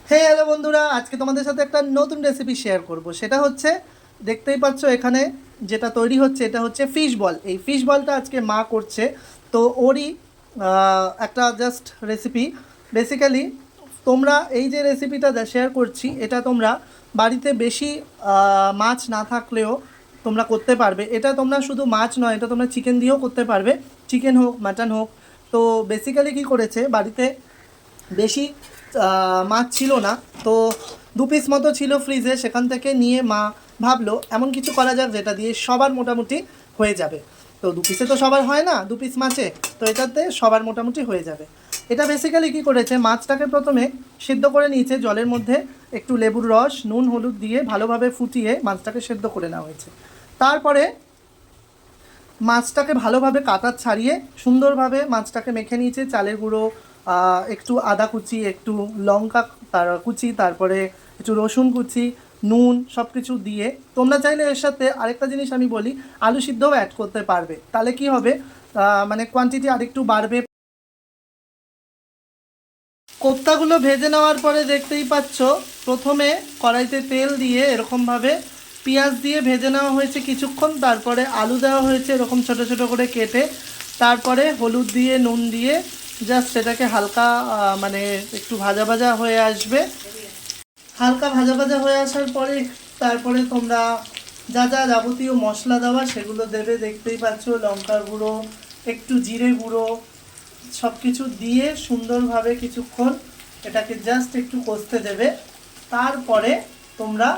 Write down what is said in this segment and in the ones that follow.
হ্যাঁ হ্যালো বন্ধুরা, আজকে তোমাদের সাথে একটা নতুন রেসিপি শেয়ার করব। সেটা হচ্ছে, দেখতেই পাচ্ছ এখানে যেটা তৈরি হচ্ছে, এটা হচ্ছে ফিশ বল। এই ফিশ বলটা আজকে মা করছে। তো ওরই একটা জাস্ট রেসিপি। বেসিক্যালি তোমরা এই যে রেসিপিটা শেয়ার করছি, এটা তোমরা বাড়িতে বেশি মাছ না থাকলেও তোমরা করতে পারবে। এটা তোমরা শুধু মাছ নয়, এটা তোমরা চিকেন দিয়েও করতে পারবে, চিকেন হোক মাটন হোক। তো বেসিক্যালি কী করেছে, বাড়িতে বেশি মাছ ছিল না। তো 2 পিস মতো ছিল ফ্রিজে, সেখান থেকে নিয়ে মা ভাবলো এমন কিছু করা যাক যেটা দিয়ে সবার মোটামুটি হয়ে যাবে। তো 2 পিসে তো সবার হয় না, 2 পিস মাছে, তো এটাতে সবার মোটামুটি হয়ে যাবে। এটা বেসিক্যালি কী করেছে, মাছটাকে প্রথমে সিদ্ধ করে নিয়েছে জলের মধ্যে, একটু লেবুর রস নুন হলুদ দিয়ে ভালোভাবে ফুটিয়ে মাছটাকে সেদ্ধ করে নেওয়া হয়েছে। তারপরে মাছটাকে ভালোভাবে কাটা ছাড়িয়ে সুন্দরভাবে মাছটাকে মেখে নিয়েছে, চালের গুঁড়ো, একটু আদা কুচি, একটু লঙ্কা তার কুচি, তারপরে একটু রসুন কুচি, নুন, সব কিছু দিয়ে তোমরা চাইলে এর সাথে আরেকটা জিনিস আমি বলি, আলু সিদ্ধও অ্যাড করতে পারবে। তাহলে কি হবে, মানে কোয়ান্টিটি আরেকটু বাড়বে। কোপ্তাগুলো ভেজে নেওয়ার পরে দেখতেই পাচ্ছ, প্রথমে কড়াইতে তেল দিয়ে এরকমভাবে পেঁয়াজ দিয়ে ভেজে নেওয়া হয়েছে কিছুক্ষণ, তারপরে আলু দেওয়া হয়েছে এরকম ছোট ছোট করে কেটে, তারপরে হলুদ দিয়ে নুন দিয়ে জাস্ট সেটাকে হালকা মানে একটু ভাজা ভাজা হয়ে আসবে। হালকা ভাজা ভাজা হয়ে আসার পরে তারপরে তোমরা যা যা যাবতীয় মশলা দেওয়া সেগুলো দেবে। দেখতেই পাচ্ছ লঙ্কার গুঁড়ো, একটু জিরে গুঁড়ো, সব কিছু দিয়ে সুন্দরভাবে কিছুক্ষণ এটাকে জাস্ট একটু কষতে দেবে। তারপরে তোমরা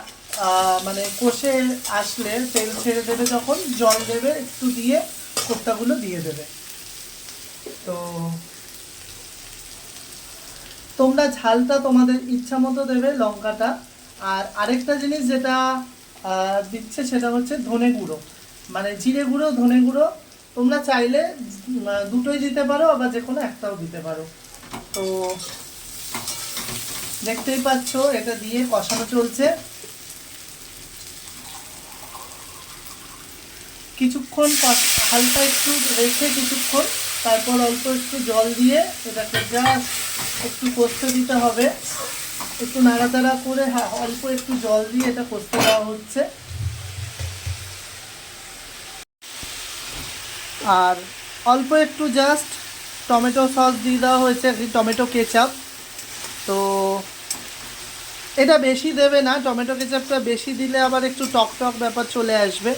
মানে কষে আসলে তেল ছেড়ে দেবে, যখন জল দেবে একটু দিয়ে কোপ্তাগুলো দিয়ে দেবে। তো তোমরা ঝালটা তোমাদের ইচ্ছা মতো দেবে, লঙ্কাটা। আর আরেকটা জিনিস যেটা দিচ্ছে সেটা হচ্ছে ধনে গুঁড়ো, মানে জিরে গুঁড়ো ধনে গুঁড়ো। তোমরা চাইলে দুটোই দিতে পারো, আবার যে কোনো একটাও দিতে পারো। তো দেখতেই পাচ্ছ এটা দিয়ে কষানো চলছে কিছুক্ষণ, হালকা একটু রেখে কিছুক্ষণ, তারপর অল্প একটু জল দিয়ে এটাকে জাস্ট একটু কষতে দিতে হবে। একটু নাড়াচাড়া করে অল্প একটু জল দিয়ে এটা কষতে দেওয়া হচ্ছে। আর অল্প একটু জাস্ট টমেটো সস দিয়ে দেওয়া হয়েছে, টমেটো কেচাপ। তো এটা বেশি দেবে না, টমেটো কেচাপটা বেশি দিলে আবার একটু টক টক ব্যাপার চলে আসবে।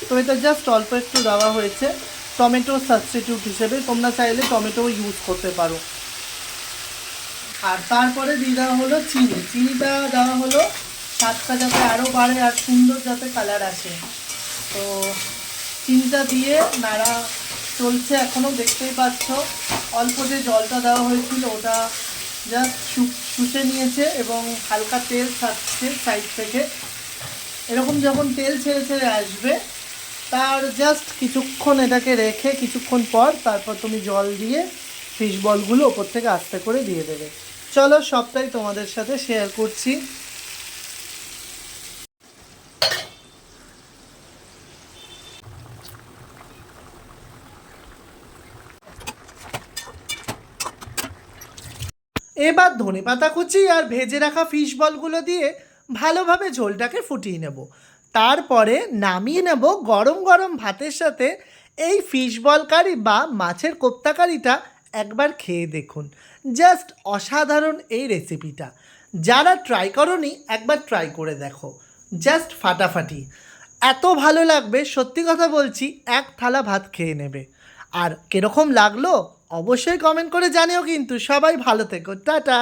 তো এটা জাস্ট অল্প একটু দেওয়া হয়েছে টমেটো সাবস্টিটিউট হিসেবে, তোমরা চাইলে টমেটো ইউজ করতে পারো। আর তারপরে দিয়ে দেওয়া হলো চিনি, চিনিটা দেওয়া হলো স্বাদটা যাতে আরও বাড়ে আর সুন্দর যাতে কালার আসে। তো চিনিটা দিয়ে নাড়া চলছে এখনও, দেখতেই পাচ্ছ অল্প যে জলটা দেওয়া হয়েছিল ওটা জাস্ট শুষে নিয়েছে এবং হালকা তেল ছাড়ছে সাইড থেকে। এরকম যখন তেল ছেড়ে ছেড়ে আসবে, তার জাস্ট কিছুক্ষণ এটাকে রেখে কিছুক্ষণ পর তারপর তুমি জল দিয়ে ফিশ বলগুলো ওপর থেকে আস্তে করে দিয়ে দেবে। চলো সবটাই তোমাদের সাথে শেয়ার করছি। এবার ধনেপাতা কুচি আর ভেজে রাখা ফিশ বলগুলো দিয়ে ভালোভাবে ঝোলটাকে ফুটিয়ে নেব। তারপরে নামিয়ে নেব গরম গরম ভাতের সাথে। এই ফিশ বল কারি বা মাছের কোপ্তা কারিটা একবার খেয়ে দেখুন, জাস্ট অসাধারণ এই রেসিপিটা। যারা ট্রাই করোনি একবার ট্রাই করে দেখো, জাস্ট ফাটাফাটি। এত ভালো লাগবে, সত্যি কথা বলছি, এক থালা ভাত খেয়ে নেবে। আর কীরকম লাগলো অবশ্যই কমেন্ট করে জানিও কিন্তু। সবাই ভালো থেকো, টাটা।